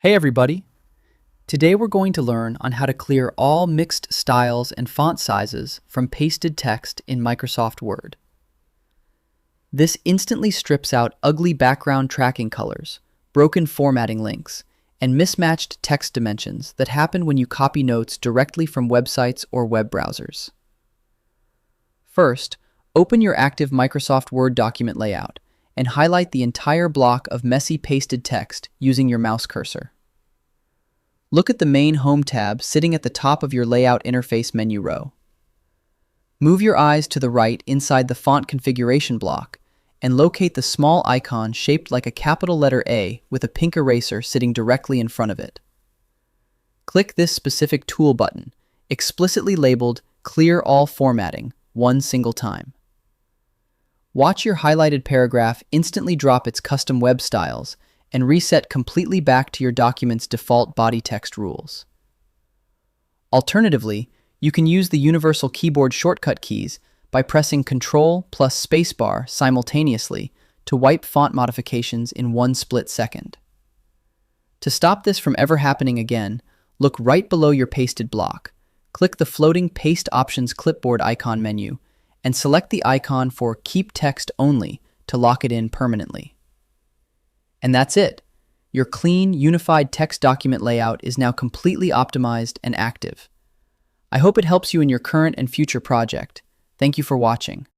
Hey everybody! Today we're going to learn on how to clear all mixed styles and font sizes from pasted text in Microsoft Word. This instantly strips out ugly background tracking colors, broken formatting links, and mismatched text dimensions that happen when you copy notes directly from websites or web browsers. First, open your active Microsoft Word document layout and highlight the entire block of messy pasted text using your mouse cursor. Look at the main Home tab sitting at the top of your Layout Interface menu row. Move your eyes to the right inside the Font Configuration block and locate the small icon shaped like a capital letter A with a pink eraser sitting directly in front of it. Click this specific tool button, explicitly labeled Clear All Formatting, one single time. Watch your highlighted paragraph instantly drop its custom web styles and reset completely back to your document's default body text rules. Alternatively, you can use the universal keyboard shortcut keys by pressing Ctrl plus Spacebar simultaneously to wipe font modifications in one split second. To stop this from ever happening again, look right below your pasted block, click the floating Paste Options clipboard icon menu, and select the icon for Keep Text Only to lock it in permanently. And that's it. Your clean, unified text document layout is now completely optimized and active. I hope it helps you in your current and future project. Thank you for watching.